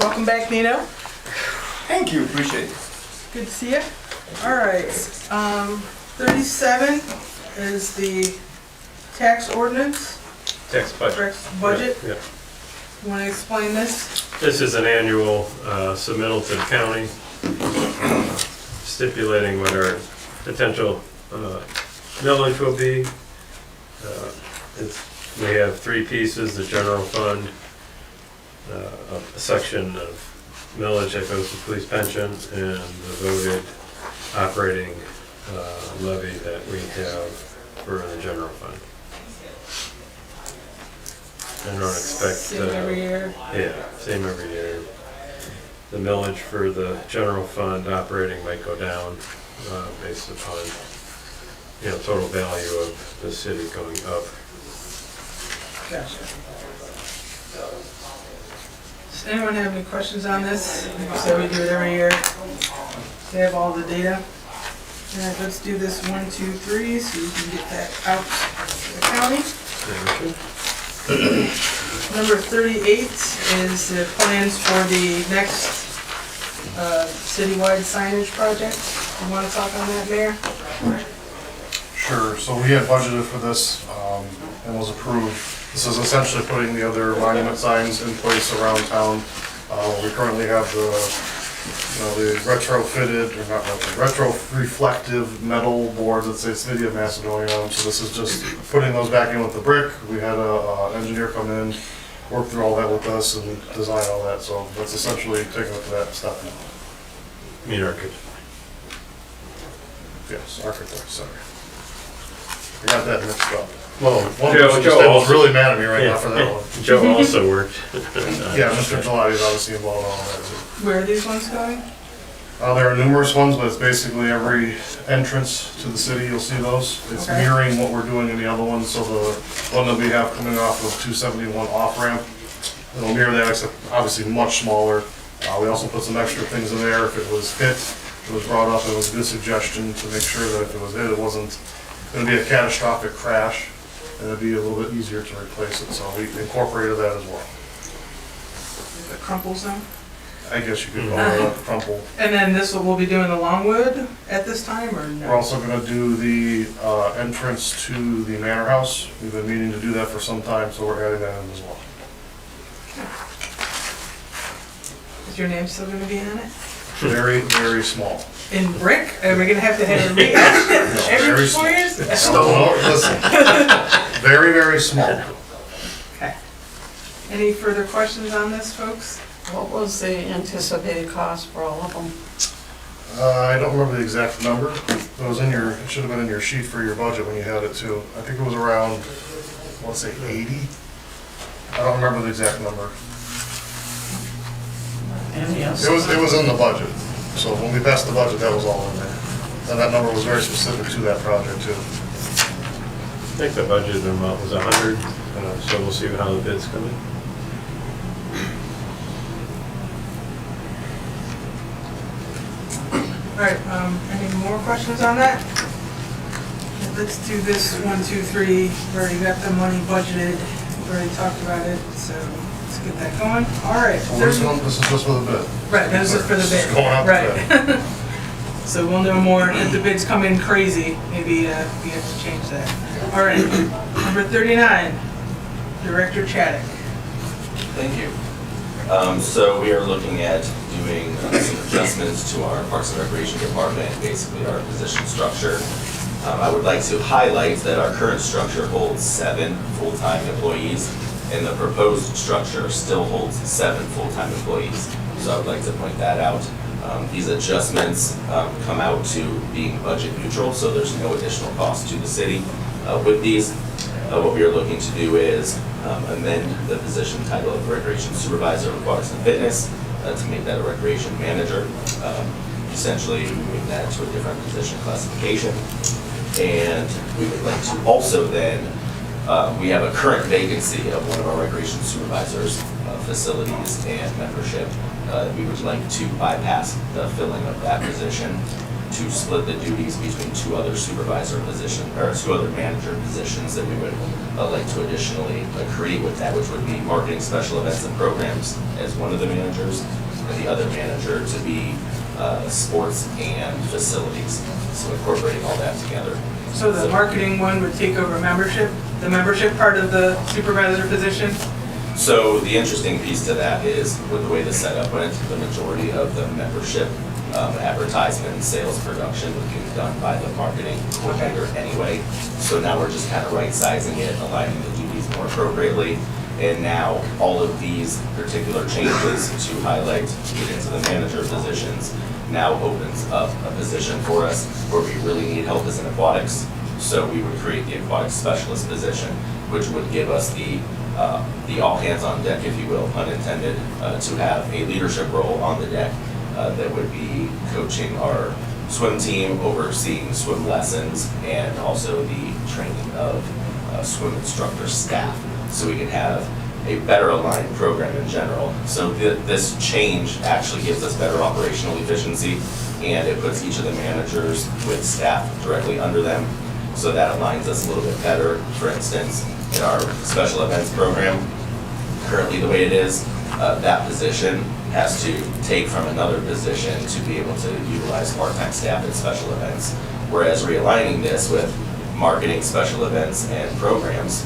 Welcome back, Nino. Thank you, appreciate it. Good to see you. All right, 37 is the tax ordinance, Tax budget. tax budget. Yeah. You want to explain this? This is an annual submittal to the county stipulating what our potential millage will be. We have three pieces: the general fund, a section of millage that goes to police pension, and the voted operating levy that we have for the general fund. I don't expect. Same every year. Yeah, same every year. The millage for the general fund operating might go down based upon, total value of the city going up. Gotcha. Does anyone have any questions on this? Like I said, we do it every year. They have all the data. And let's do this 1, 2, 3, so you can get that out to the county. Number 38 is the plans for the next citywide signage project. You want to talk on that, Mayor? Sure, so we had budgeted for this and was approved. This is essentially putting the other monument signs in place around town. We currently have the retrofitted, or not retro reflective metal boards that say City of Macedonia on them. So this is just putting those back in with the brick. We had an engineer come in, work through all that with us and design all that. So that's essentially taking it to that step now. Mean architect. Yes, architect, sorry. I got that mixed up. Well, One person just was really mad at me right now for that one. Joe also worked. Yeah, Mr. Gelati is obviously involved in all that too. Where are these ones going? There are numerous ones, but it's basically every entrance to the city, you'll see those. It's Okay. mirroring what we're doing in the other ones, so the one that we have coming off of 271 off-ramp, it'll mirror that, except obviously much smaller. We also put some extra things in there if it was hit. It was brought up, it was a good suggestion to make sure that if it was hit, it wasn't going to be a catastrophic crash, and it'd be a little bit easier to replace it, so we incorporated that as well. The crumple zone? I guess you could call it a crumple. And then this one, we'll be doing the Longwood at this time, or no? We're also gonna do the entrance to the manor house. We've been meaning to do that for some time, so we're adding that in as well. Is your name still gonna be on it? Very, very small. In brick? Are we gonna have to have it every very 4 years? No, listen. Very, very small. Okay. Any further questions on this, folks? What was the anticipated cost for all of them? I don't remember the exact number. It was in your, it should have been in your sheet for your budget when you had it too. I think it was around, let's say 80? I don't remember the exact number. Any It was in the budget. So when we passed the budget, that was all in there. And that number was very specific to that project too. I think the budget amount was 100, so we'll see how the bids come in. All right, any more questions on that? Let's do this 1, 2, 3. We've already got the money budgeted. We've already talked about it, so let's get that going. All right. Well, this is just for the bid. Right, this is for the This bid. is going out to Right. bid. So we'll know more if the bids come in crazy. Maybe we have to change that. All right, number 39, Director Chaddock. Thank you. So we are looking at doing some adjustments to our Parks and Recreation Department, basically our position structure. I would like to highlight that our current structure holds 7 full-time employees, and the proposed structure still holds 7 full-time employees. So I would like to point that out. These adjustments come out to being budget neutral, so there's no additional cost to the city. With these, what we are looking to do is amend the position title of Recreation Supervisor of Parks and Fitness to make that a Recreation Manager. Essentially, moving that to a different position classification. And we would like to also then, we have a current vacancy of one of our Recreation Supervisors, facilities and membership. We would like to bypass the filling of that position to split the duties between two other supervisor positions, or two other manager positions that we would like to additionally create with that, which would be marketing, special events, and programs as one of the managers, and the other manager to be sports and facilities. So incorporating all that together. So the marketing one would take over membership, the membership part of the supervisor position? So the interesting piece to that is with the way the setup went, the majority of the membership advertisement and sales production would be done by the marketing coordinator anyway. So now we're just kind of right sizing it, aligning the duties more appropriately. And now all of these particular changes to highlight, get into the manager positions, now opens up a position for us where we really need help is in aquatics. So we would create the aquatic specialist position, which would give us the all hands on deck, if you will, unintended, to have a leadership role on the deck that would be coaching our swim team, overseeing swim lessons, and also the training of swim instructor staff, so we can have a better aligned program in general. So this change actually gives us better operational efficiency, and it puts each of the managers with staff directly under them. So that aligns us a little bit better. For instance, in our special events program, currently the way it is, that position has to take from another position to be able to utilize part-time staff at special events. Whereas realigning this with marketing, special events, and programs,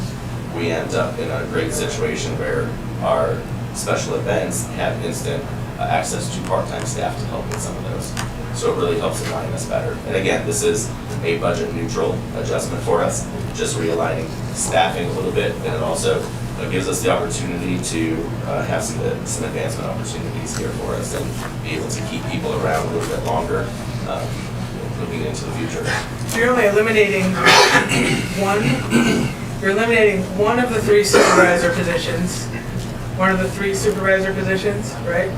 we end up in a great situation where our special events have instant access to part-time staff to help with some of those. So it really helps align us better. And again, this is a budget neutral adjustment for us, just realigning staffing a little bit, and it also gives us the opportunity to have some advancement opportunities here for us and be able to keep people around a little bit longer moving into the future. So you're only eliminating one of the three supervisor positions. One of the three supervisor positions, right?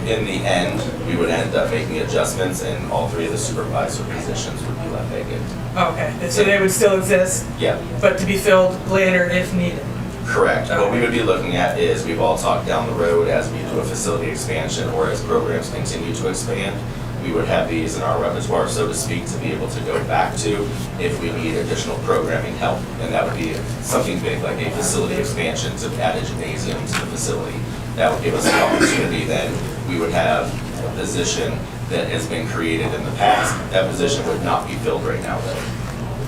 In the end, we would end up making adjustments and all three of the supervisor positions would be left vacant. Okay, so they would still exist, Yeah, but to be filled later if needed. correct. What we would be looking at is, we've all talked down the road as we do a facility expansion or as programs continue to expand, we would have these in our repertoire, so to speak, to be able to go back to if we need additional programming help. And that would be something big like a facility expansion to add a gymnasium to the facility. That would give us the opportunity. Then we would have a position that has been created in the past. That position would not be filled right now though.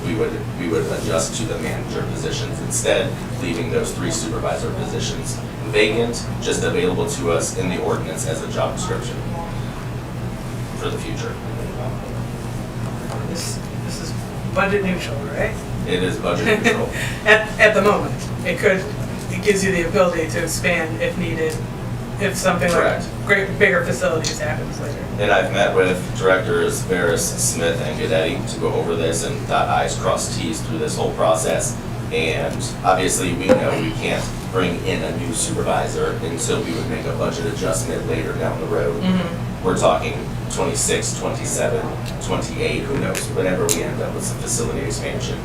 We would adjust to the manager positions instead, leaving those three supervisor positions vacant, just available to us in the ordinance as a job description for the future. This is budget neutral, right? It is budget neutral. At the moment, it gives you the ability to expand if needed, if something Correct. like bigger facilities happens later. And I've met with directors Veris, Smith, and Gaddetti to go over this and dot I's, cross T's through this whole process. And obviously, we know we can't bring in a new supervisor until we would make a budget adjustment later down the road. We're talking 26, 27, 28, who knows, whenever we end up with some facility expansion.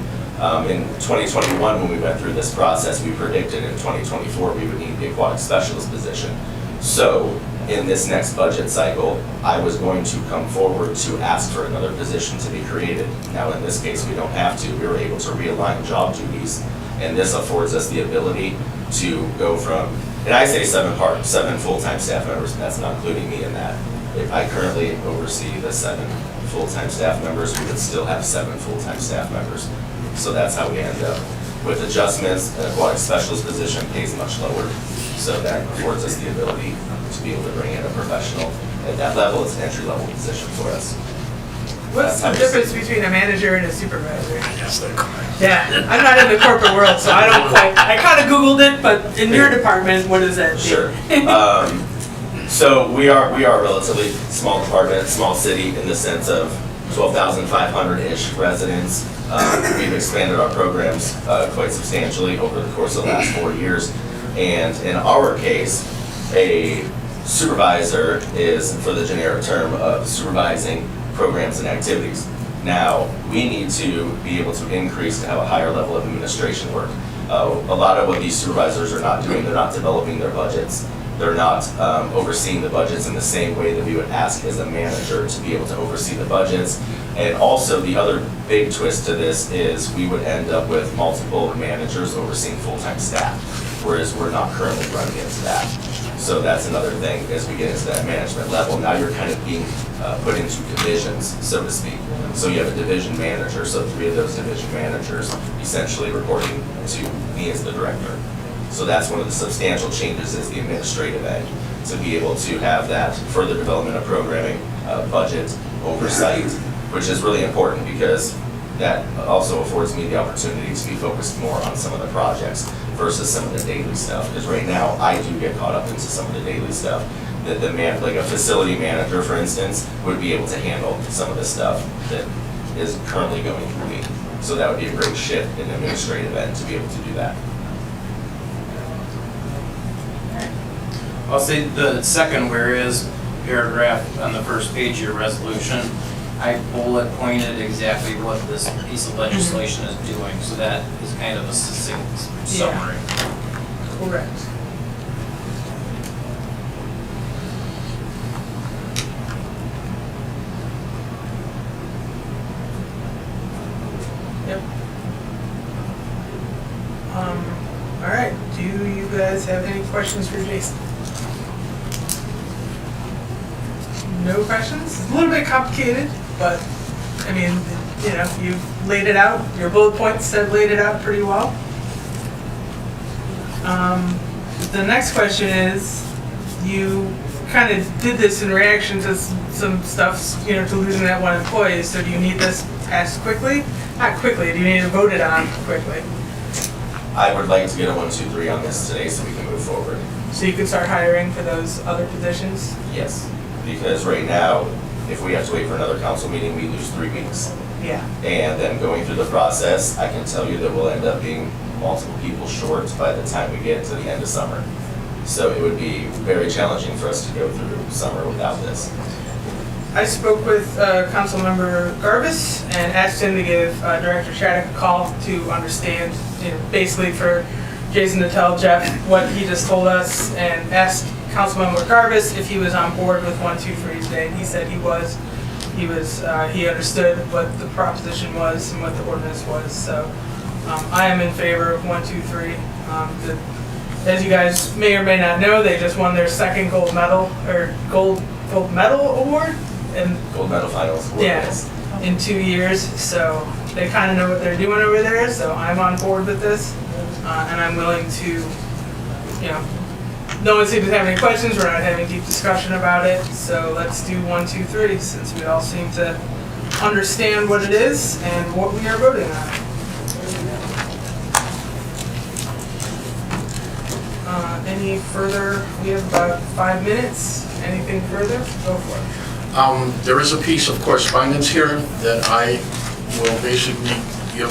In 2021, when we went through this process, we predicted in 2024 we would need the aquatic specialist position. So in this next budget cycle, I was going to come forward to ask for another position to be created. Now in this case, we don't have to. We were able to realign job duties, and this affords us the ability to go from, and I say seven full-time staff members, and that's not including me in that. If I currently oversee the 7 full-time staff members, we would still have 7 full-time staff members. So that's how we end up with adjustments. An aquatic specialist position pays much lower, so that affords us the ability to be able to bring in a professional at that level. It's an entry-level position for us. What's the That's difference between a manager and a supervisor? Yeah, I'm not in the corporate world, so I don't quite, I kind of Googled it, but in your department, what does that mean? Sure. So we are a relatively small department, small city in the sense of 12,500-ish residents. We've expanded our programs quite substantially over the course of the last 4 years. And in our case, a supervisor is, for the generic term of supervising programs and activities. Now, we need to be able to increase to have a higher level of administration work. A lot of what these supervisors are not doing, they're not developing their budgets. They're not overseeing the budgets in the same way that we would ask as a manager to be able to oversee the budgets. And also, the other big twist to this is we would end up with multiple managers overseeing full-time staff, whereas we're not currently running into that. So that's another thing as we get into that management level. Now you're kind of being put into divisions, so to speak. So you have a division manager, so 3 of those division managers essentially reporting to me as the director. So that's one of the substantial changes is the administrative end, to be able to have that further development of programming, budget, oversight, which is really important because that also affords me the opportunity to be focused more on some of the projects versus some of the daily stuff. Because right now, I do get caught up into some of the daily stuff. That like a facility manager, for instance, would be able to handle some of the stuff that is currently going through me. So that would be a great shift in the administrative end to be able to do that. I'll say the second whereas paragraph on the first page of your resolution, I bullet pointed exactly what this piece of legislation is doing, so that is kind of a succinct summary. Correct. Yep. All right, do you guys have any questions for Jason? No questions? It's a little bit complicated, but, I mean, you know, you've laid it out, your bullet points have laid it out pretty well. The next question is, you kind of did this in reaction to some stuff, you know, to losing that one employee, so do you need this passed quickly? Not quickly, do you need it voted on quickly? I would like to get a 1, 2, 3 on this today so we can move forward. So you can start hiring for those other positions? Yes, because right now, if we have to wait for another council meeting, we lose 3 weeks. Yeah. And then going through the process, I can tell you that we'll end up being multiple people short by the time we get to the end of summer. So it would be very challenging for us to go through summer without this. I spoke with Councilmember Garvis and asked him to give Director Shattuck a call to understand, you know, basically for Jason to tell Jeff what he just told us, and asked Councilmember Garvis if he was on board with 1, 2, 3 today. And he said he was. He understood what the proposition was and what the ordinance was. So I am in favor of 1, 2, 3. As you guys may or may not know, they just won their second gold medal award. And Gold medal finals. yes, in 2 years, so they kind of know what they're doing over there, so I'm on board with this, and I'm willing to, you know, no one seems to have any questions, we're not having a deep discussion about it, so let's do 1, 2, 3, since we all seem to understand what it is and what we are voting on. Any further, we have about 5 minutes, anything further? Go for it. There is a piece of correspondence here that I will basically give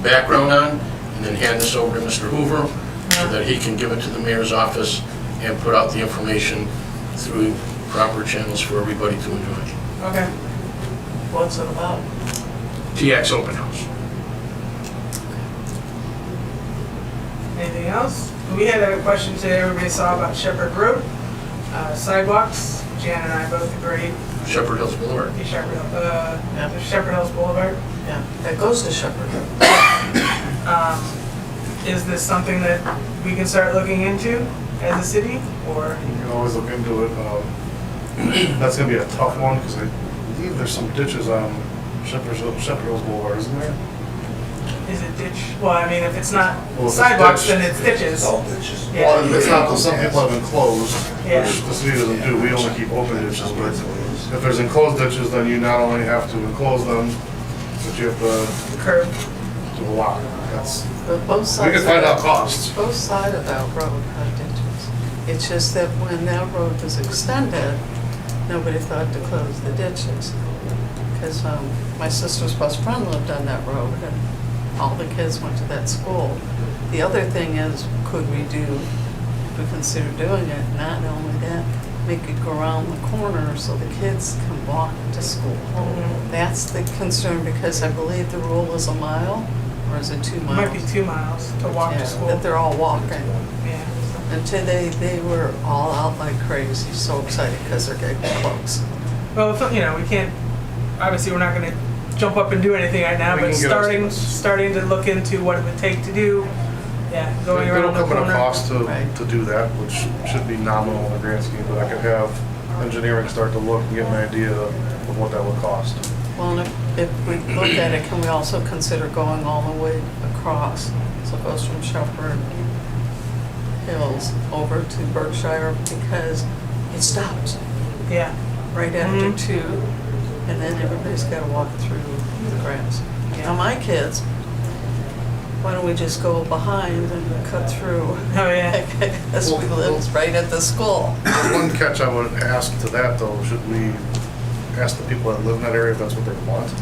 background on and then hand this over to Mr. Hoover so that he can give it to the mayor's office and put out the information through proper channels for everybody to enjoy. Okay. What's it about? TX Open House. Anything else? We had a question today everybody saw about Shepherd Road, sidewalks. Jan and I both agree. Shepherd Hills Boulevard. Shepherd Hills Boulevard. Yeah, that goes to Shepherd. Is this something that we can start looking into as a city, or? You can always look into it. That's gonna be a tough one, because I believe there's some ditches on Shepherd Hills Boulevard, isn't there? Is it ditch? Well, I mean, if it's not Well, if it's sidewalks, ditch- then it's ditches. All ditches. Yeah. Well, it's not, because some people have enclosed, Yeah. which the city doesn't do, we only keep open ditches, but if there's enclosed ditches, then you not only have to enclose them, but you have to The curb. do a lot. That's, But both we sides. can find out costs. Both sides of that road had ditches. It's just that when that road was extended, nobody thought to close the ditches. Because my sister's best friend lived on that road, and all the kids went to that school. The other thing is, could we do, if we consider doing it, not only that, make it go around the corner so the kids can walk to school. That's the concern, because I believe the rule is a mile, or is it 2 It miles? might be 2 miles to walk Yeah, to school. that they're all walking. Yeah. Until they were all out like crazy, so excited because they're getting close. Well, we can't, obviously, we're not gonna jump up and do anything right now, We but can get estimates. starting to look into what it would take to do, going It'll around the come at a corner. cost Right. to do that, which should be nominal in the grand scheme, but I could have engineering start to look and get an idea of what that would cost. Well, and if we look at it, can we also consider going all the way across? So it goes from Shepherd Hills over to Berkshire, because it stops Yeah, right after 2, and then everybody's got to walk through the grass. Now, my kids, why don't we just go behind and cut through? oh, yeah. Because we live right at the school. One catch I would ask to that though, should we ask the people that live in that area if that's what they want?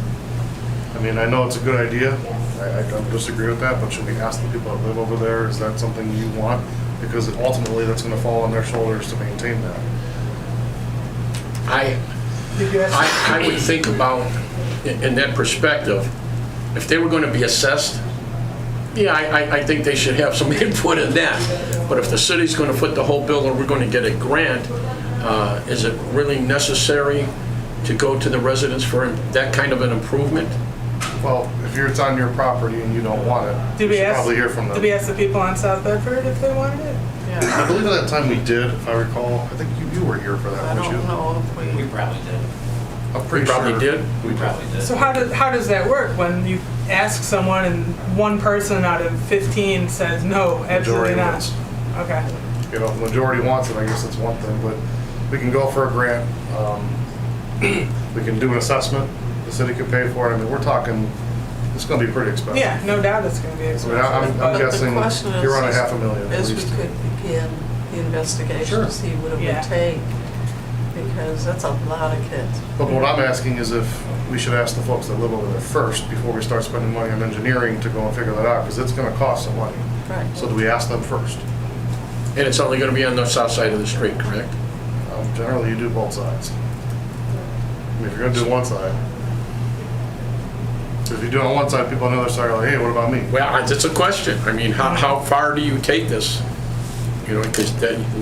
I mean, I know it's a good idea, I don't disagree with that, but should we ask the people that live over there, is that something you want? Because ultimately, that's gonna fall on their shoulders to maintain that. Did you ask? I would think about, in that perspective, if they were going to be assessed, yeah, I think they should have some input in that. But if the city's going to foot the whole bill or we're going to get a grant, is it really necessary to go to the residents for that kind of an improvement? Well, if it's on your property and you don't want it, Did you we should ask? probably hear from them. Did we ask the people on South Bedford if they wanted it? Yeah. I believe at that time we did, if I recall, I think you were here for that, I weren't you? don't know if We we, probably did. I'm pretty We probably sure did. We probably did. So how does that work when you ask someone and one person out of 15 says no, absolutely Majority not? wins. Okay. You know, the majority wants it, I guess that's one thing, but we can go for a grant. We can do an assessment, the city can pay for it, I mean, we're talking, it's gonna be pretty expensive. Yeah, no doubt it's going to be I mean, expensive. I'm but the guessing question is, you're on $500,000 at is we least. could begin the investigation Sure. to see what it Yeah. would take, because that's a lot of kids. But what I'm asking is if we should ask the folks that live over there first before we start spending money on engineering to go and figure that out, because it's gonna cost some money. Right. So do we ask them first? And it's only going to be on the south side of the street, correct? Generally, you do both sides. I mean, if you're gonna do one side. If you do it on one side, people on the other side are like, hey, what about me? Well, it's a question. I mean, how far do you take this? You know, because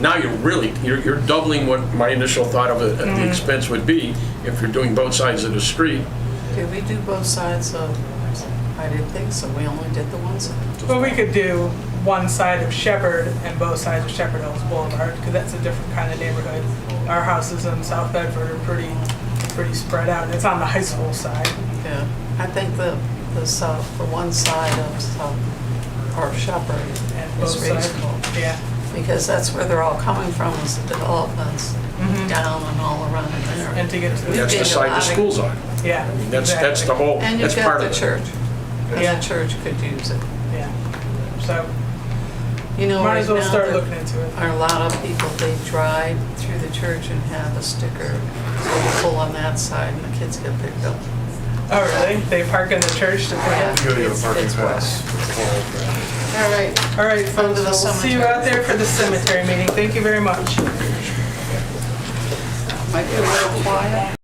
now you're doubling what my initial thought of the expense would be if you're doing both sides of the street. Did we do both sides of, I didn't think so, we only did the one side. Well, we could do one side of Shepherd and both sides of Shepherd Hills Boulevard, because that's a different kind of neighborhood. Our houses in South Bedford are pretty spread out. It's on the high school side. Yeah, I think the one side of South, or Shepherd And both is sides. reasonable. Yeah. Because that's where they're all coming from, is the developments down and all around there. And to get to the, That's the side the school's on. yeah. That's exactly. the whole, And that's you've part got of the it. church, and Yeah. the church could use it. Yeah. So, You know, might right as well now, start there looking into it. are a lot of people, they drive through the church and have a sticker, so you pull on that side and the kids get picked up. Oh, really? They park in the church to pick up? You gotta get a parking It's pass. All right, All right, On folks, to the we'll see you cemetery. out there for the cemetery meeting. Thank you very much. might be a little quiet.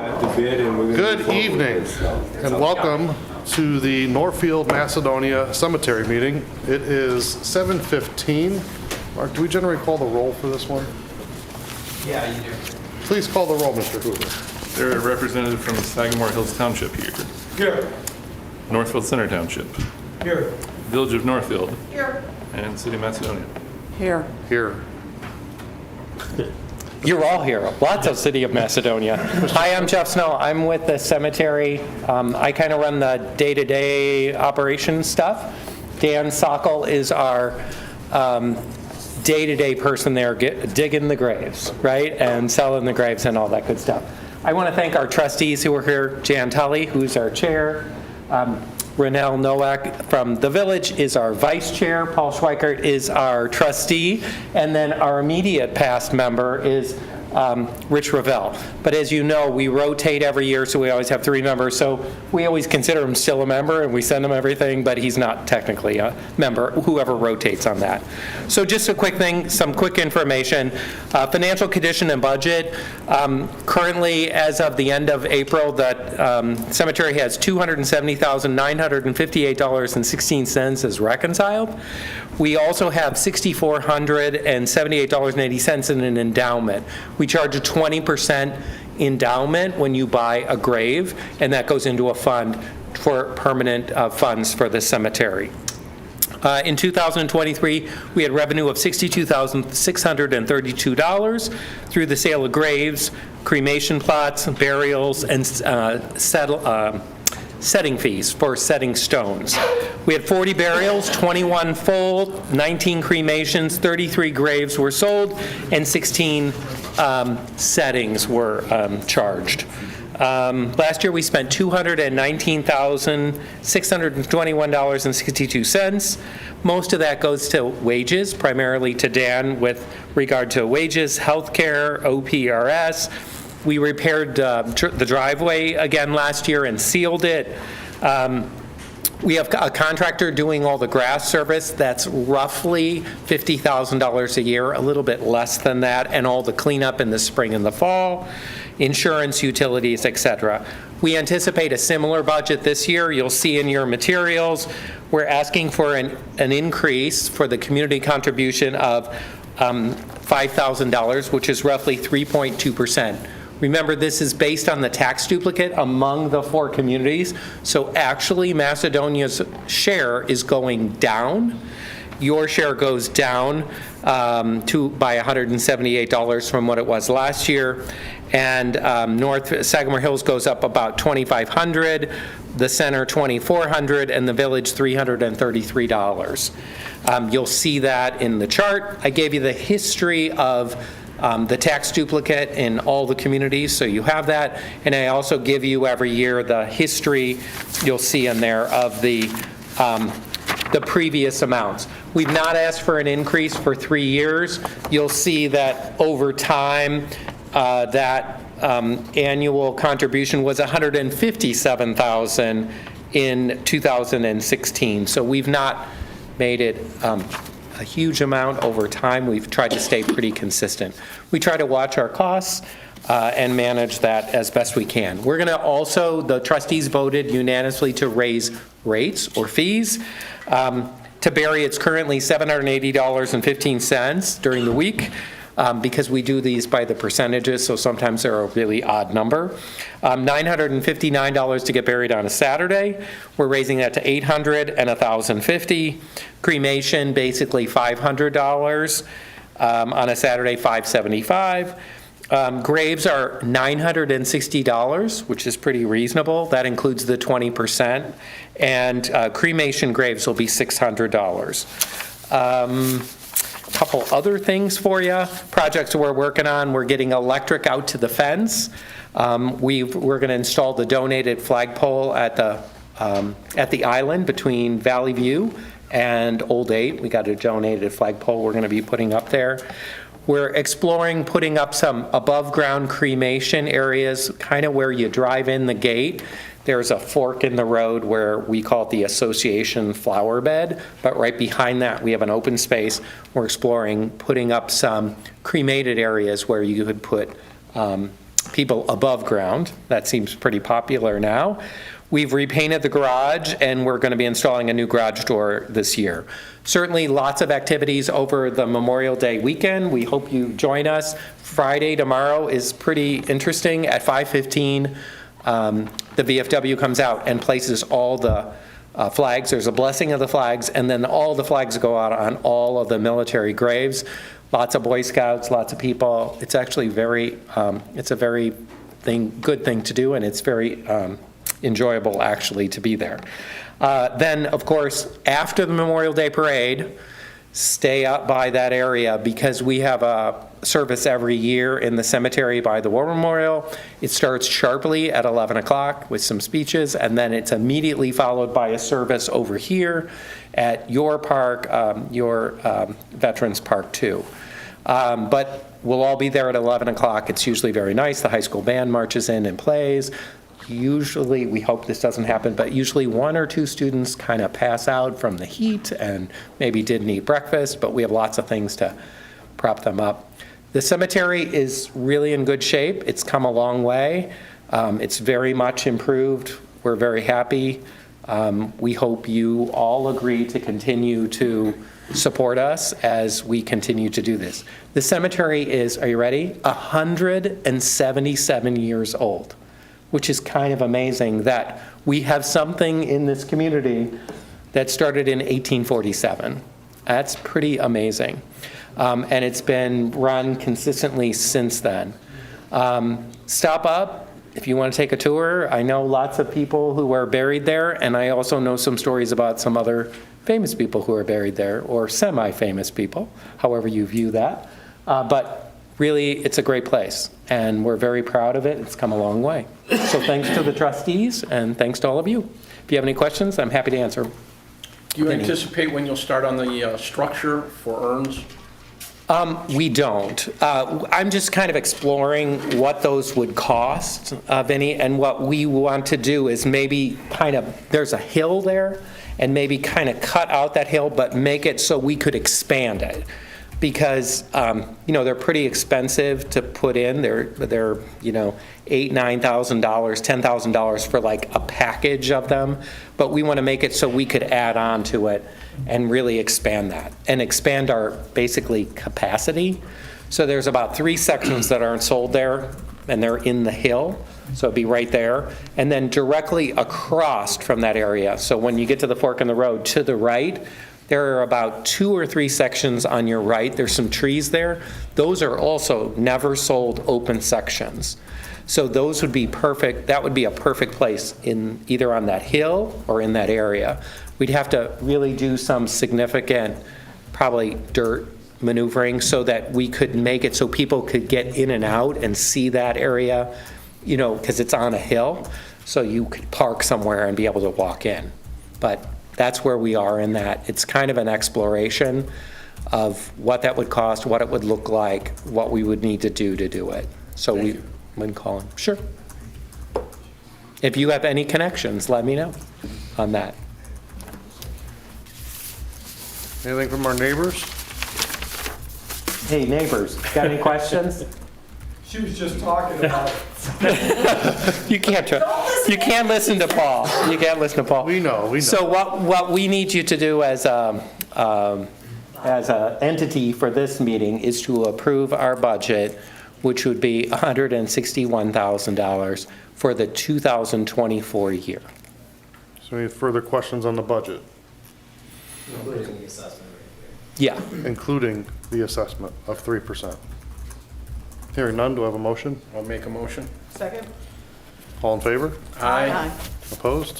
Good evening, and welcome to the Northfield Macedonia Cemetery meeting. It is 7:15. Mark, do we generally call the roll for this one? Yeah, you do. Please call the roll, Mr. Hoover. There are a representative from Sagamore Hills Township here. Here. Northfield Center Township. Here. Village of Northfield. Here. And City of Macedonia. Here. Here. You're all here. Lots of City of Macedonia. Hi, I'm Jeff Snow. I'm with the cemetery. I kind of run the day-to-day operation stuff. Dan Sokol is our day-to-day person there, digging the graves, right? And selling the graves and all that good stuff. I want to thank our trustees who are here. Jan Tully, who's our chair. Renelle Nowak from the village is our vice chair. Paul Schweikert is our trustee. And then our immediate past member is Rich Ravel. But as you know, we rotate every year, so we always have 3 members. So we always consider him still a member, and we send him everything, but he's not technically a member, whoever rotates on that. So just a quick thing, some quick information. Financial condition and budget. Currently, as of the end of April, the cemetery has $270,958.16 as reconciled. We also have $6,478.80 in an endowment. We charge a 20% endowment when you buy a grave, and that goes into a fund for permanent funds for the cemetery. In 2023, we had revenue of $62,632 through the sale of graves, cremation plots, burials, and setting fees for setting stones. We had 40 burials, 21 full, 19 cremations, 33 graves were sold, and 16 settings were charged. Last year we spent $219,621.62. Most of that goes to wages, primarily to Dan with regard to wages, healthcare, OPRS. We repaired the driveway again last year and sealed it. We have a contractor doing all the grass service. That's roughly $50,000 a year, a little bit less than that, and all the cleanup in the spring and the fall, insurance, utilities, etc. We anticipate a similar budget this year. You'll see in your materials, we're asking for an increase for the community contribution of $5,000, which is roughly 3.2%. Remember, this is based on the tax duplicate among the 4 communities, so actually Macedonia's share is going down. Your share goes down by $178 from what it was last year, and North Sagamore Hills goes up about $2,500, the center $2,400, and the village $333. You'll see that in the chart. I gave you the history of the tax duplicate in all the communities, so you have that. And I also give you every year the history, you'll see in there, of the previous amounts. We've not asked for an increase for 3 years. You'll see that over time, that annual contribution was $157,000 in 2016. So we've not made it a huge amount over time. We've tried to stay pretty consistent. We try to watch our costs and manage that as best we can. We're going to also, the trustees voted unanimously to raise rates or fees. To bury, it's currently $780.15 during the week. Because we do these by the percentages, so sometimes they're a really odd number. $959 to get buried on a Saturday. We're raising that to $800 and $1,050. Cremation, basically $500. On a Saturday, $575. Graves are $960, which is pretty reasonable. That includes the 20%. And cremation graves will be $600. Couple other things for you. Projects we're working on, we're getting electric out to the fence. We're going to install the donated flagpole at the island between Valley View and Old 8. We got a donated flagpole we're going to be putting up there. We're exploring putting up some above-ground cremation areas, kind of where you drive in the gate. There's a fork in the road where we call it the Association Flower Bed, but right behind that we have an open space. We're exploring putting up some cremated areas where you could put people above ground. That seems pretty popular now. We've repainted the garage, and we're going to be installing a new garage door this year. Certainly lots of activities over the Memorial Day weekend. We hope you join us. Friday, tomorrow, is pretty interesting. At 5:15, the VFW comes out and places all the flags. There's a blessing of the flags, and then all the flags go out on all of the military graves. Lots of Boy Scouts, lots of people. It's actually it's a very good thing to do, and it's very enjoyable actually to be there. Then, of course, after the Memorial Day Parade, stay up by that area because we have a service every year in the cemetery by the War Memorial. It starts sharply at 11 o'clock with some speeches, and then it's immediately followed by a service over here at your park, your Veterans Park too. But we'll all be there at 11 o'clock. It's usually very nice. The high school band marches in and plays. Usually, we hope this doesn't happen, but usually 1 or 2 students kind of pass out from the heat and maybe didn't eat breakfast, but we have lots of things to prop them up. The cemetery is really in good shape. It's come a long way. It's very much improved. We're very happy. We hope you all agree to continue to support us as we continue to do this. The cemetery is, are you ready? 177 years old, which is kind of amazing that we have something in this community that started in 1847. That's pretty amazing. And it's been run consistently since then. Stop up if you want to take a tour. I know lots of people who are buried there, and I also know some stories about some other famous people who are buried there, or semi-famous people, however you view that. But really, it's a great place, and we're very proud of it. It's come a long way. So thanks to the trustees, and thanks to all of you. If you have any questions, I'm happy to answer. Do you anticipate when you'll start on the structure for urns? We don't. I'm just kind of exploring what those would cost, Vinny, and what we want to do is maybe kind of, there's a hill there, and maybe kind of cut out that hill, but make it so we could expand it. Because, they're pretty expensive to put in. They're $8,000, $9,000, $10,000 for like a package of them. But we want to make it so we could add on to it and really expand that and expand our basically capacity. So there's about 3 sections that aren't sold there, and they're in the hill. So it'd be right there. And then directly across from that area. So when you get to the fork in the road to the right, there are about 2 or 3 sections on your right. There's some trees there. Those are also never sold open sections. So those would be perfect. That would be a perfect place in either on that hill or in that area. We'd have to really do some significant, probably dirt maneuvering so that we could make it so people could get in and out and see that area, because it's on a hill. So you could park somewhere and be able to walk in. But that's where we are in that. It's kind of an exploration of what that would cost, what it would look like, what we would need to do it. So we would call him. Sure. If you have any connections, let me know on that. Anything from our neighbors? Hey, neighbors, got any questions? She was just talking about it. You can't listen to Paul. You can't listen to Paul. We know. So what we need you to do as an entity for this meeting is to approve our budget, which would be $161,000 for the 2024 year. So any further questions on the budget, Including the assessment rate. Yeah. including the assessment of 3%? Hearing none, do I have a motion? I'll make a motion. Second? All in favor? Aye. Opposed?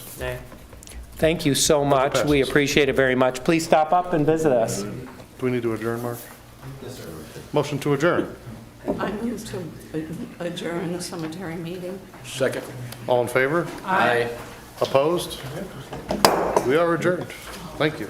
Thank you so much. We passes. appreciate it very much. Please stop up and visit us. Do we need to adjourn, Mark? Yes, sir. Motion to adjourn. I move to adjourn the cemetery meeting. Second. All in favor? Aye. Opposed? We are adjourned. Thank you.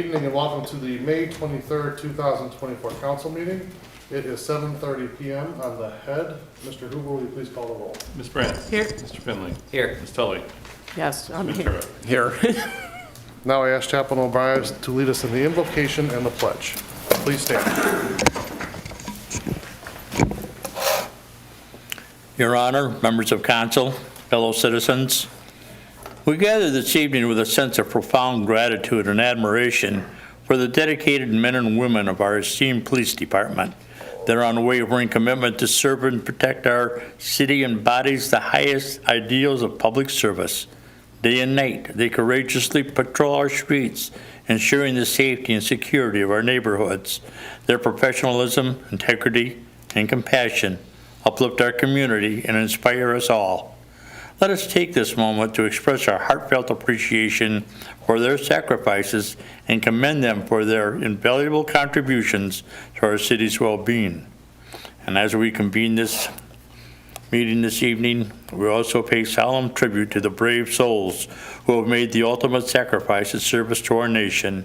Evening and welcome to the May 23rd, 2024 council meeting. It is 7:30 PM on the head. Mr. Hoover, will you please call the roll? Ms. Brandt. Here. Mr. Finley. Here. Ms. Tully. Yes, I'm Ms. here. Ventura. Here. Now I ask Chaplain O'Brien to lead us in the invocation and the pledge. Please stand. Your Honor, members of council, fellow citizens, we gather this evening with a sense of profound gratitude and admiration for the dedicated men and women of our esteemed police department. Their unwavering commitment to serve and protect our city embodies the highest ideals of public service. Day and night, they courageously patrol our streets, ensuring the safety and security of our neighborhoods. Their professionalism, integrity, and compassion uplift our community and inspire us all. Let us take this moment to express our heartfelt appreciation for their sacrifices and commend them for their invaluable contributions to our city's well-being. And as we convene this meeting this evening, we also pay solemn tribute to the brave souls who have made the ultimate sacrifice in service to our nation.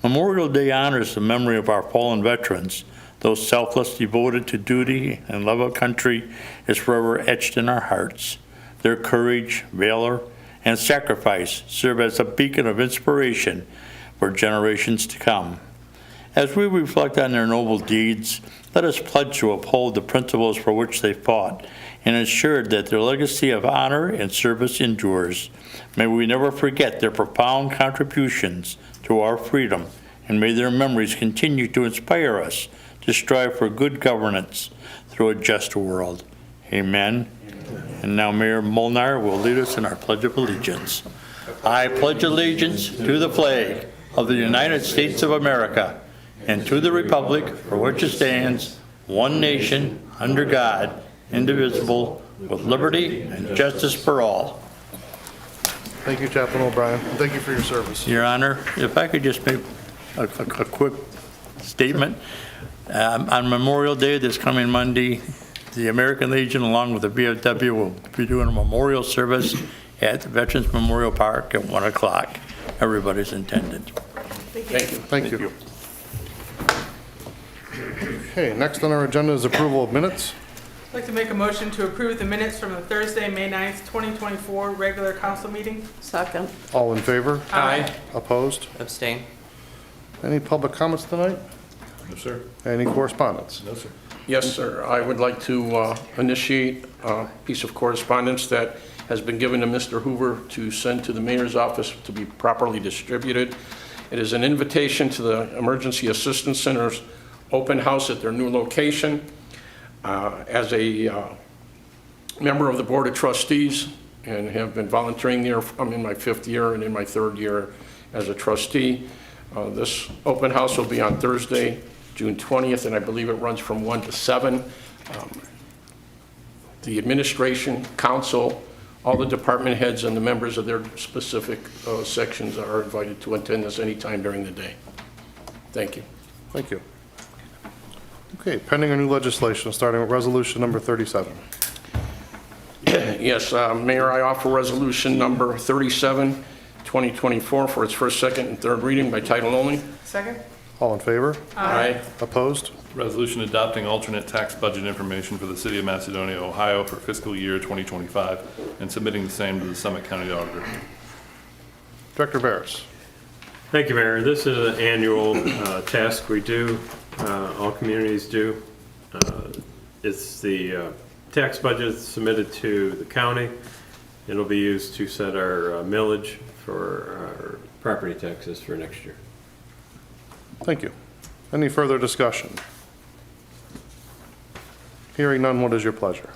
Memorial Day honors the memory of our fallen veterans. Those selfless, devoted to duty and love of country is forever etched in our hearts. Their courage, valor, and sacrifice serve as a beacon of inspiration for generations to come. As we reflect on their noble deeds, let us pledge to uphold the principles for which they fought and ensure that their legacy of honor and service endures. May we never forget their profound contributions to our freedom, and may their memories continue to inspire us to strive for good governance through a just world. Amen. And now Mayor Molnar will lead us in our Pledge of Allegiance. I pledge allegiance to the flag of the United States of America and to the republic for which it stands, one nation, under God, indivisible, with liberty and justice for all. Thank you, Chaplain O'Brien. Thank you for your service. Your Honor, if I could just make a quick statement. On Memorial Day, this coming Monday, the American Legion, along with the VFW, will be doing a memorial service at the Veterans Memorial Park at 1 o'clock. Everybody's intended. Thank you. Thank you. Okay, next on our agenda is approval of minutes. I'd like to make a motion to approve the minutes from the Thursday, May 9th, 2024 regular council meeting. Second. All in favor? Aye. Opposed? Abstain. Any public comments tonight? No, sir. Any correspondence? No, sir. Yes, sir. I would like to initiate a piece of correspondence that has been given to Mr. Hoover to send to the mayor's office to be properly distributed. It is an invitation to the Emergency Assistance Center's open house at their new location. As a member of the Board of Trustees and have been volunteering there, I'm in my 5th year and in my 3rd year as a trustee. This open house will be on Thursday, June 20th, and I believe it runs from 1 to 7. The administration, council, all the department heads and the members of their specific sections are invited to attend this anytime during the day. Thank you. Thank you. Okay, pending our new legislation, starting with resolution number 37. Yes, Mayor, I offer resolution number 37, 2024 for its first, second, and third reading by title only. Second? All in favor? Aye. Opposed? Resolution adopting alternate tax budget information for the city of Macedonia, Ohio for fiscal year 2025 and submitting the same to the Summit County Auditor. Director Barris. Thank you, Mayor. This is an annual task we do, all communities do. It's the tax budget submitted to the county. It'll be used to set our millage for our property taxes for next year. Thank you. Any further discussion? Hearing none, what is your pleasure?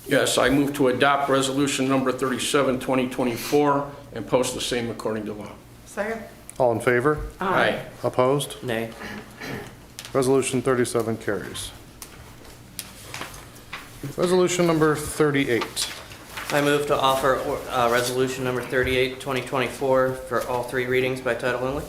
Yes, I move to adopt resolution number 37, 2024 and post the same according to law. Second? All in favor? Aye. Opposed? Nay. Resolution 37 carries. Resolution number 38. I move to offer resolution number 38, 2024 for all 3 readings by title only.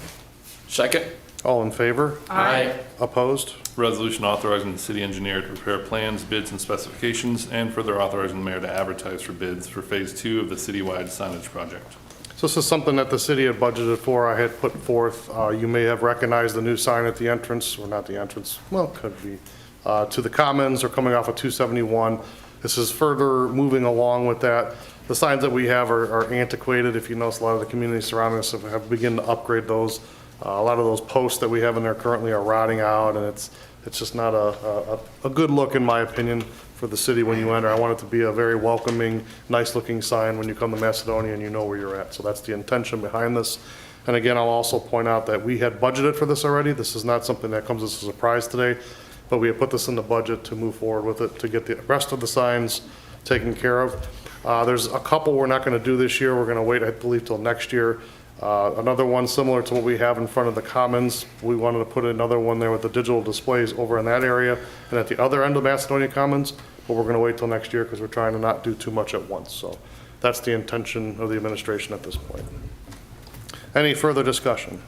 Second? All in favor? Aye. Opposed? Resolution authorizing the city engineer to prepare plans, bids, and specifications, and further authorizing the mayor to advertise for bids for Phase 2 of the citywide signage project. So this is something that the city had budgeted for, I had put forth. You may have recognized the new sign at the entrance, or not the entrance, well, it could be, to the Commons or coming off of 271. This is further moving along with that. The signs that we have are antiquated. If you notice, a lot of the communities surrounding us have begun to upgrade those. A lot of those posts that we have in there currently are rotting out, and it's just not a good look, in my opinion, for the city when you enter. I want it to be a very welcoming, nice-looking sign when you come to Macedonia and you know where you're at. So that's the intention behind this. And again, I'll also point out that we had budgeted for this already. This is not something that comes as a surprise today, but we have put this in the budget to move forward with it, to get the rest of the signs taken care of. There's a couple we're not gonna do this year. We're gonna wait, I believe, till next year. Another one similar to what we have in front of the Commons. We wanted to put another one there with the digital displays over in that area and at the other end of Macedonia Commons, but we're gonna wait till next year because we're trying to not do too much at once. So that's the intention of the administration at this point. Any further discussion?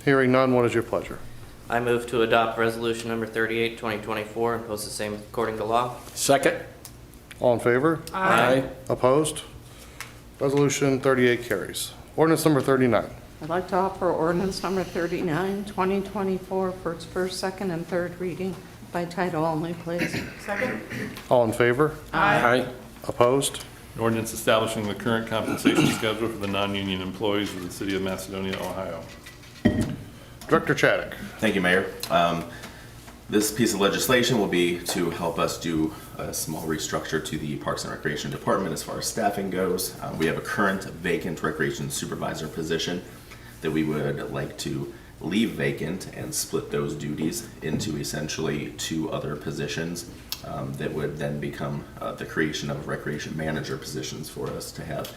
Hearing none, what is your pleasure? I move to adopt resolution number 38, 2024, and post the same according to law. Second? All in favor? Aye. Opposed? Resolution 38 carries. Ordinance number 39. I'd like to offer ordinance number 39, 2024 for its first, second, and third reading by title only, please. Second? All in favor? Aye. Opposed? An ordinance establishing the current compensation schedule for the non-union employees of the city of Macedonia, Ohio. Director Chaddick. Thank you, Mayor. This piece of legislation will be to help us do a small restructure to the Parks and Recreation Department as far as staffing goes. We have a current vacant recreation supervisor position that we would like to leave vacant and split those duties into essentially two other positions that would then become the creation of recreation manager positions for us to have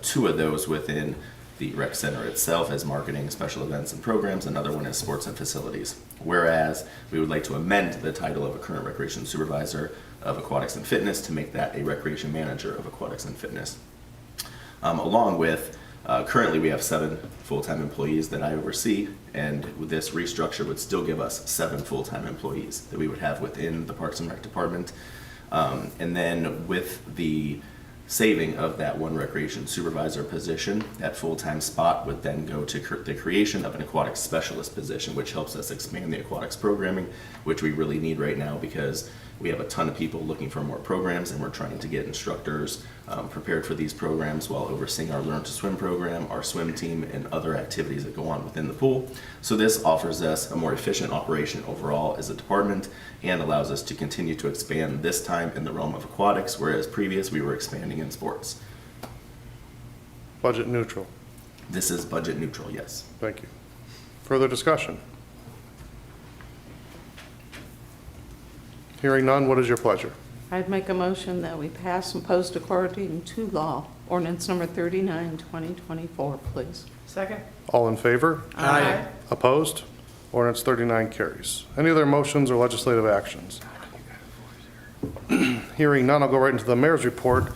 two of those within the rec center itself as marketing, special events and programs, another one is sports and facilities. Whereas we would like to amend the title of a current recreation supervisor of aquatics and fitness to make that a recreation manager of aquatics and fitness. Along with, currently we have 7 full-time employees that I oversee, and this restructure would still give us 7 full-time employees that we would have within the Parks and Rec department. And then with the saving of that one recreation supervisor position, that full-time spot would then go to the creation of an aquatics specialist position, which helps us expand the aquatics programming, which we really need right now because we have a ton of people looking for more programs, and we're trying to get instructors prepared for these programs while overseeing our Learn to Swim program, our swim team, and other activities that go on within the pool. So this offers us a more efficient operation overall as a department and allows us to continue to expand this time in the realm of aquatics, whereas previous we were expanding in sports. Budget neutral. This is budget neutral, yes. Thank you. Further discussion? Hearing none, what is your pleasure? I'd make a motion that we pass and post according to law, ordinance number 39, 2024, please. Second? All in favor? Aye. Opposed? Ordinance 39 carries. Any other motions or legislative actions? Hearing none, I'll go right into the mayor's report.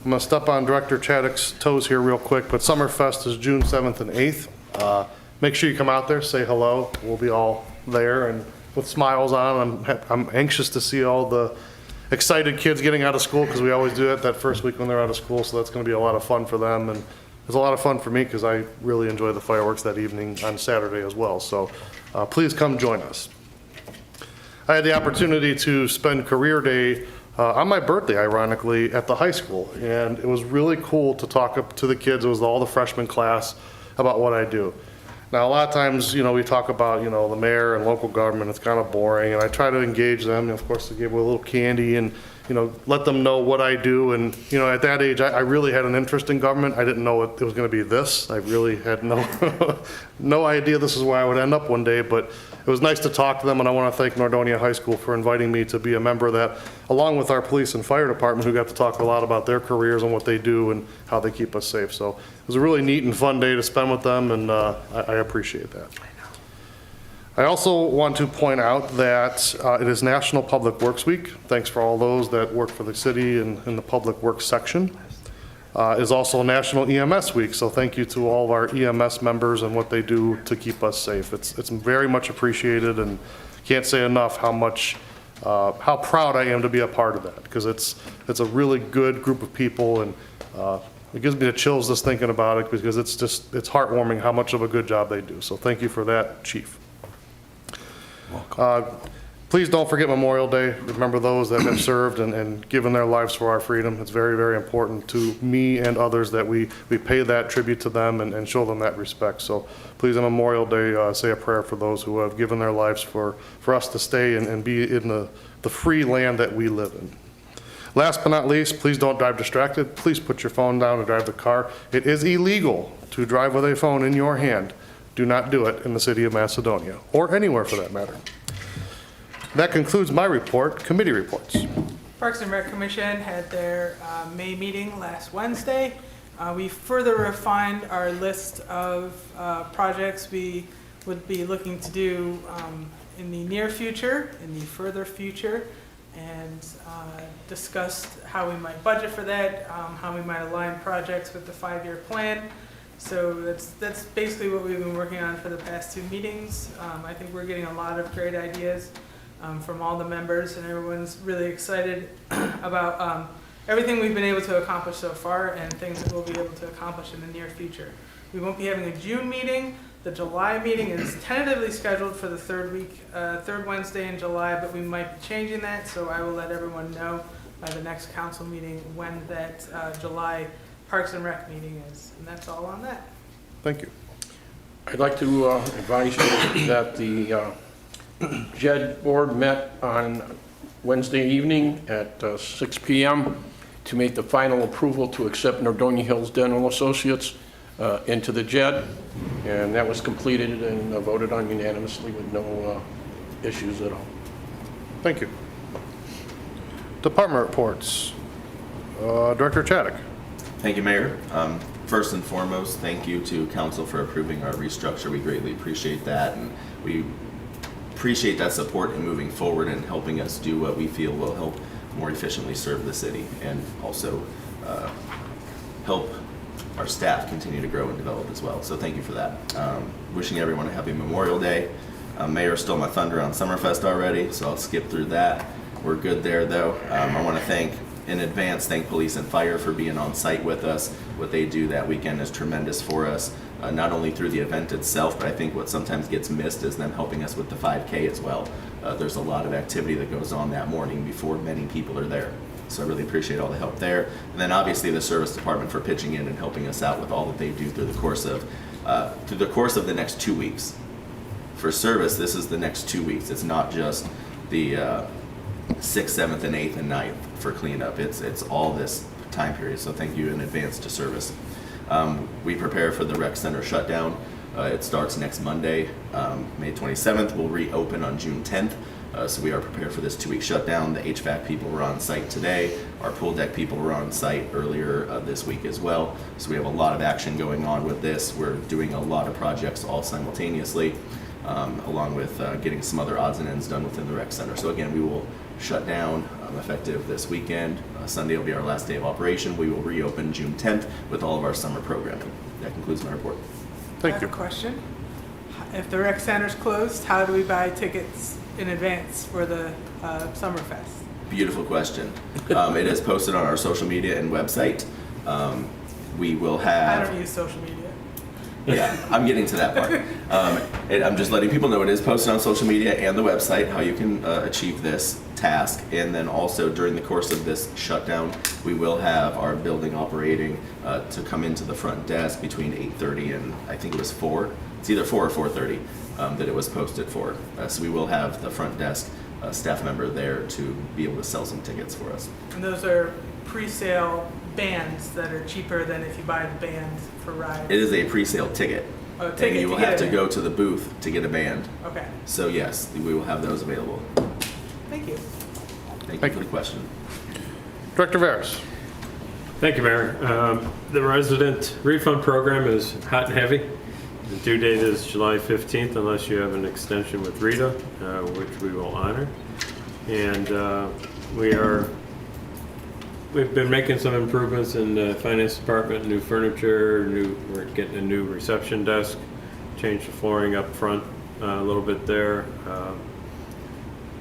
I'm going to step on Director Chaddick's toes here real quick, but Summerfest is June 7th and 8th. Make sure you come out there, say hello. We'll be all there and with smiles on. I'm anxious to see all the excited kids getting out of school because we always do it that first week when they're out of school, so that's going to be a lot of fun for them. And it's a lot of fun for me because I really enjoy the fireworks that evening on Saturday as well. So please come join us. I had the opportunity to spend Career Day on my birthday, ironically, at the high school. And it was really cool to talk up to the kids. It was all the freshman class about what I do. Now, a lot of times, we talk about, the mayor and local government. It's kind of boring. And I try to engage them. And of course, I give them a little candy and, let them know what I do. And, at that age, I really had an interest in government. I didn't know it was going to be this. I really had no idea this is where I would end up one day. But it was nice to talk to them. And I want to thank Nordonia High School for inviting me to be a member of that, along with our police and fire department, who got to talk a lot about their careers and what they do and how they keep us safe. So it was a really neat and fun day to spend with them, and I appreciate that. I also want to point out that it is National Public Works Week. Thanks for all those that work for the city and in the Public Works section. It is also National EMS Week, so thank you to all of our EMS members and what they do to keep us safe. It's very much appreciated, and can't say enough how proud I am to be a part of that, because it's a really good group of people, and It gives me the chills just thinking about it because it's heartwarming how much of a good job they do. So thank you for that, Chief. Please don't forget Memorial Day. Remember those that have served and given their lives for our freedom. It's very, very important to me and others that we pay that tribute to them and show them that respect. So please on Memorial Day, say a prayer for those who have given their lives for us to stay and be in the free land that we live in. Last but not least, please don't drive distracted. Please put your phone down and drive the car. It is illegal to drive with a phone in your hand. Do not do it in the city of Macedonia, or anywhere for that matter. That concludes my report. Committee reports. Parks and Rec Commission had their May meeting last Wednesday. We further refined our list of projects we would be looking to do in the near future, in the further future, and discussed how we might budget for that, how we might align projects with the 5-year plan. So that's basically what we've been working on for the past 2 meetings. I think we're getting a lot of great ideas from all the members, and everyone's really excited about everything we've been able to accomplish so far and things that we'll be able to accomplish in the near future. We won't be having a June meeting. The July meeting is tentatively scheduled for the third Wednesday in July, but we might be changing that, so I will let everyone know by the next council meeting when that July Parks and Rec meeting is. And that's all on that. Thank you. I'd like to advise you that the JED board met on Wednesday evening at 6 p.m. to make the final approval to accept Nordonia Hills Dental Associates into the JED, and that was completed and voted on unanimously with no issues at all. Thank you. Department reports. Director Chaddock. Thank you, Mayor. First and foremost, thank you to council for approving our restructure. We greatly appreciate that, and we appreciate that support in moving forward and helping us do what we feel will help more efficiently serve the city and also help our staff continue to grow and develop as well. So thank you for that. Wishing everyone a happy Memorial Day. Mayor stole my thunder on Summerfest already, so I'll skip through that. We're good there though. I want to thank police and fire for being on site with us. What they do that weekend is tremendous for us, not only through the event itself, but I think what sometimes gets missed is them helping us with the 5K as well. There's a lot of activity that goes on that morning before many people are there. So I really appreciate all the help there. And then obviously the service department for pitching in and helping us out with all that they do through the course of the next 2 weeks. For service, this is the next 2 weeks. It's not just the 6th, 7th, and 8th, and 9th for cleanup. It's all this time period. So thank you in advance to service. We prepare for the rec center shutdown. It starts next Monday, May 27th. We'll reopen on June 10th. So we are prepared for this 2-week shutdown. The HVAC people were on site today. Our pool deck people were on site earlier this week as well. So we have a lot of action going on with this. We're doing a lot of projects all simultaneously, along with getting some other odds and ends done within the rec center. So again, we will shut down effective this weekend. Sunday will be our last day of operation. We will reopen June 10th with all of our summer programming. That concludes my report. I have a question. If the rec center's closed, how do we buy tickets in advance for the Summerfest? Beautiful question. It is posted on our social media and website. We will have... I don't use social media. Yeah, I'm getting to that part. I'm just letting people know it is posted on social media and the website how you can achieve this task. And then also during the course of this shutdown, we will have our building operating to come into the front desk between 8:30 and I think it was 4. It's either 4 or 4:30 that it was posted for. So we will have the front desk staff member there to be able to sell some tickets for us. And those are pre-sale bands that are cheaper than if you buy the band for rides. It is a pre-sale ticket. Oh, ticket. And you will have to go to the booth to get a band. Okay. So yes, we will have those available. Thank you. Thank you for the question. Director Veras. Thank you, Mayor. The resident refund program is hot and heavy. The due date is July 15th unless you have an extension with Rita, which we will honor. And we've been making some improvements in the finance department, new furniture, we're getting a new reception desk, changed the flooring up front a little bit there.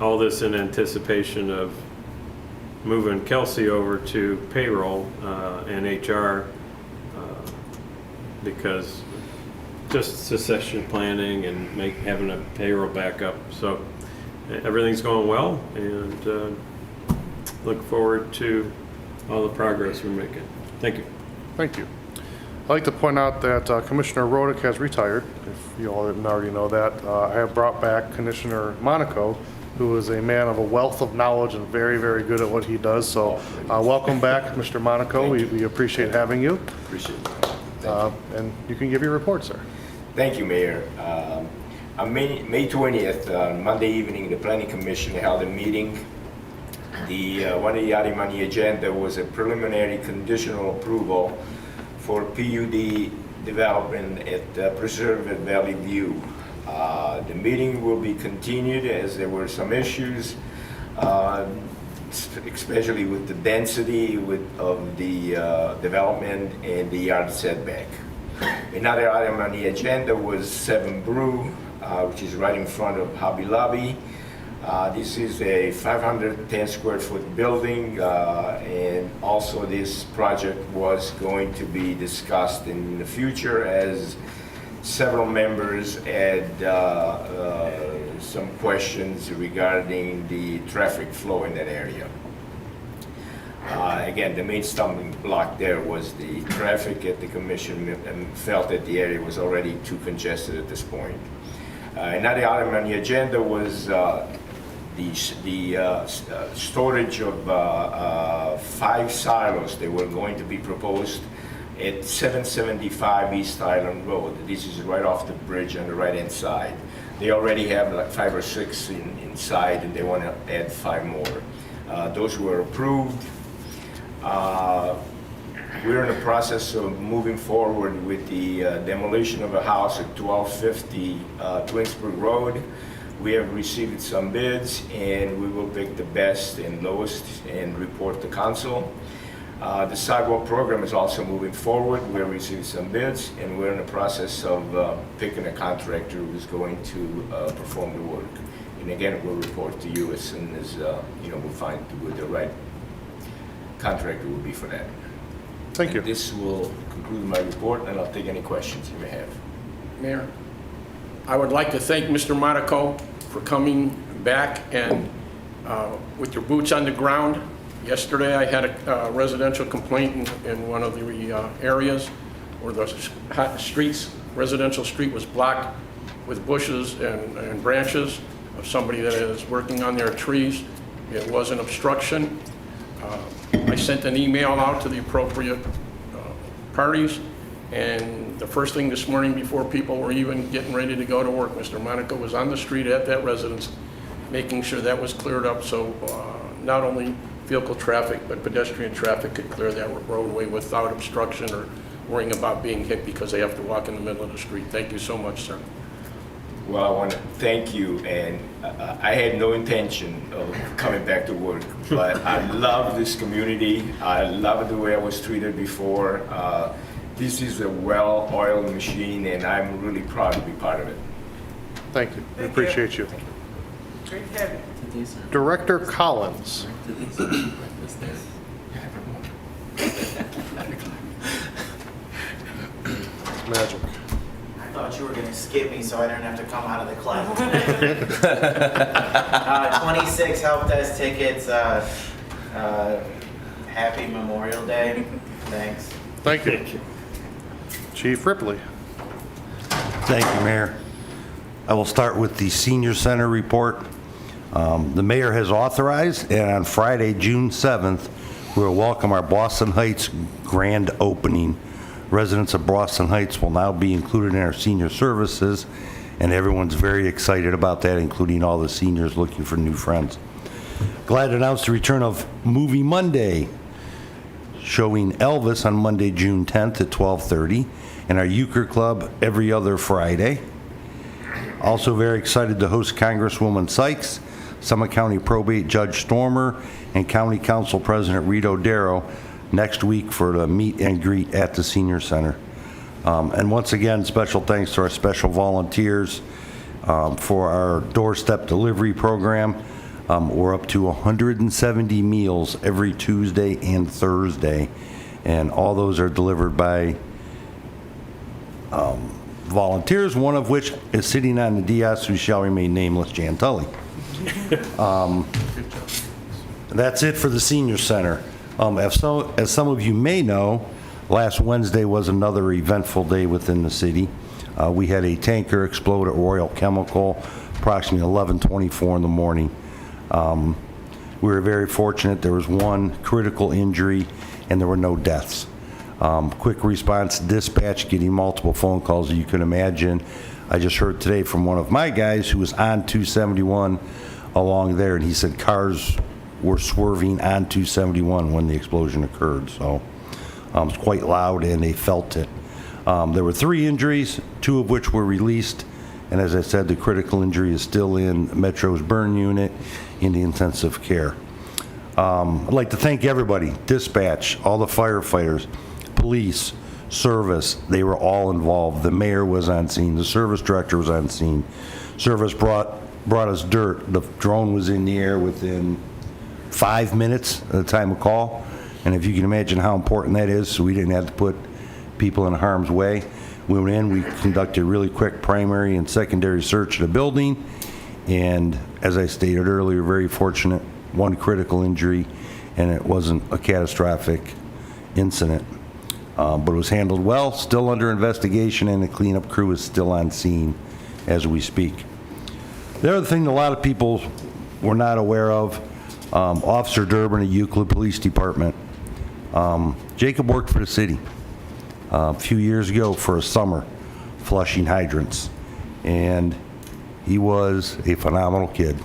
All this in anticipation of moving Kelsey over to payroll and HR because just succession planning and having a payroll backup. So everything's going well, and look forward to all the progress we're making. Thank you. Thank you. I'd like to point out that Commissioner Rodick has retired, if you all didn't already know that. I have brought back Commissioner Monaco, who is a man of a wealth of knowledge and very, very good at what he does. So welcome back, Mr. Monaco. We appreciate having you. Appreciate it. And you can give your report, sir. Thank you, Mayor. On May 20th, Monday evening, the Planning Commission held a meeting. One of the item on the agenda was a preliminary conditional approval for PUD development at Preserve at Valley View. The meeting will be continued as there were some issues, especially with the density of the development and the yard setback. Another item on the agenda was 7 Brew, which is right in front of Hobby Lobby. This is a 510 square foot building, and also this project was going to be discussed in the future as several members had some questions regarding the traffic flow in that area. Again, the main stumbling block there was the traffic at the commission, and felt that the area was already too congested at this point. Another item on the agenda was the storage of 5 silos that were going to be proposed at 775 East Island Road. This is right off the bridge on the right-hand side. They already have like 5 or 6 inside, and they want to add 5 more. Those were approved. We're in the process of moving forward with the demolition of a house at 1250 Twinsburg Road. We have received some bids, and we will pick the best and lowest and report to council. The sidewalk program is also moving forward. We're receiving some bids, and we're in the process of picking a contractor who's going to perform the work. And again, we'll report to you as soon as we'll find who the right contractor will be for that. Thank you. And this will conclude my report, and I'll take any questions you may have. Mayor, I would like to thank Mr. Monaco for coming back and with your boots on the ground. Yesterday, I had a residential complaint in one of the areas where the residential street was blocked with bushes and branches of somebody that is working on their trees. It was an obstruction. I sent an email out to the appropriate parties, and the first thing this morning before people were even getting ready to go to work, Mr. Monaco was on the street at that residence making sure that was cleared up, so not only vehicle traffic but pedestrian traffic could clear that roadway without obstruction or worrying about being hit because they have to walk in the middle of the street. Thank you so much, sir. Well, I want to thank you, and I had no intention of coming back to work, but I love this community. I love the way I was treated before. This is a well-oiled machine, and I'm really proud to be part of it. Thank you. We appreciate you. Director Collins. Magic. I thought you were going to skip me so I didn't have to come out of the cloud. 26 Help Desk tickets. Happy Memorial Day. Thanks. Thank you. Chief Ripley. Thank you, Mayor. I will start with the Senior Center report. The mayor has authorized, and on Friday, June 7th, we will welcome our Boston Heights grand opening. Residents of Boston Heights will now be included in our senior services, and everyone's very excited about that, including all the seniors looking for new friends. Glad to announce the return of Movie Monday, showing Elvis on Monday, June 10th at 12:30, and our Euchre Club every other Friday. Also very excited to host Congresswoman Sykes, Summit County Probate Judge Stormer, and County Council President Rito Darrow next week for the meet and greet at the Senior Center. And once again, special thanks to our special volunteers for our doorstep delivery program. We're up to 170 meals every Tuesday and Thursday, and all those are delivered by volunteers, one of which is sitting on the dais who shall remain nameless, Jan Tully. That's it for the senior center. As some of you may know, last Wednesday was another eventful day within the city. We had a tanker explode at Royal Chemical approximately 11:24 in the morning. We were very fortunate. There was one critical injury and there were no deaths. Quick response dispatch, getting multiple phone calls, as you can imagine. I just heard today from one of my guys who was on 271 along there, and he said cars were swerving on 271 when the explosion occurred. So it was quite loud, and they felt it. There were 3 injuries, 2 of which were released, and as I said, the critical injury is still in Metro's burn unit in the intensive care. I'd like to thank everybody, dispatch, all the firefighters, police, service, they were all involved. The mayor was on scene, the service director was on scene. Service brought us dirt. The drone was in the air within 5 minutes at the time of call. And if you can imagine how important that is, so we didn't have to put people in harm's way. We went in, we conducted a really quick primary and secondary search of the building. And as I stated earlier, very fortunate, 1 critical injury, and it wasn't a catastrophic incident. But it was handled well, still under investigation, and the cleanup crew is still on scene as we speak. The other thing that a lot of people were not aware of, Officer Durbin at Euclid Police Department. Jacob worked for the city a few years ago for a summer flushing hydrants, and he was a phenomenal kid.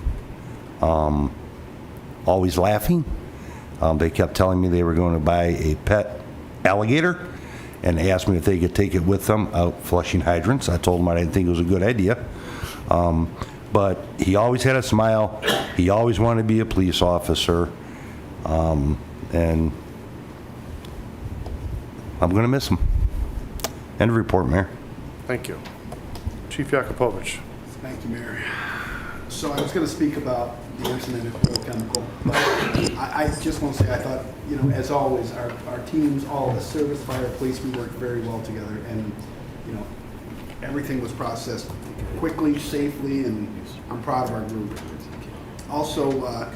Always laughing. They kept telling me they were going to buy a pet alligator and asked me if they could take it with them out flushing hydrants. I told them I didn't think it was a good idea. But he always had a smile. He always wanted to be a police officer. And I'm going to miss him. End of report, Mayor. Thank you. Chief Yakupovich. Thank you, Mayor. So I was going to speak about the incident at Royal Chemical. I just want to say I thought, as always, our teams, all the service, fire, police, we worked very well together, and everything was processed quickly, safely, and I'm proud of our group. Also,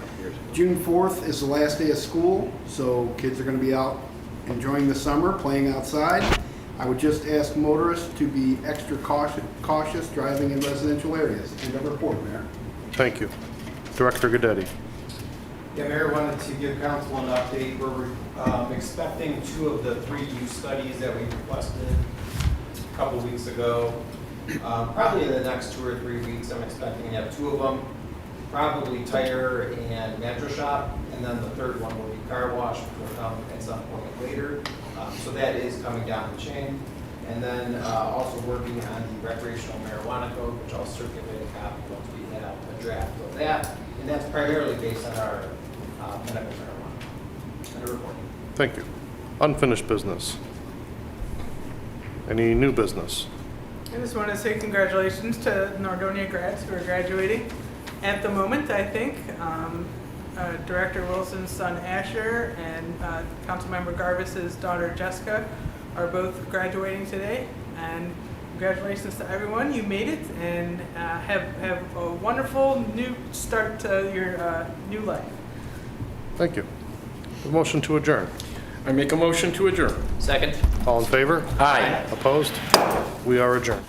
June 4th is the last day of school, so kids are going to be out enjoying the summer, playing outside. I would just ask motorists to be extra cautious driving in residential areas. End of report, Mayor. Thank you. Director Gaddetti. Yeah, Mayor, wanted to give council an update. We're expecting 2 of the 3 use studies that we requested a couple weeks ago. Probably in the next 2 or 3 weeks, I'm expecting to have 2 of them. Probably tire and mattress shop, and then the 3rd one will be car wash, which will come at some point later. So that is coming down the chain. And then also working on the recreational marijuana code, which I'll circulate a copy once we have a draft of that. And that's primarily based on our medical marijuana. And a report. Thank you. Unfinished business. Any new business? I just want to say congratulations to Nordonia grads who are graduating at the moment, I think. Director Wilson's son Asher and Councilmember Garvis's daughter Jessica are both graduating today. And congratulations to everyone. You made it, and have a wonderful new start to your new life. Thank you. A motion to adjourn. I make a motion to adjourn. Second. All in favor? Aye. Opposed? We are adjourned.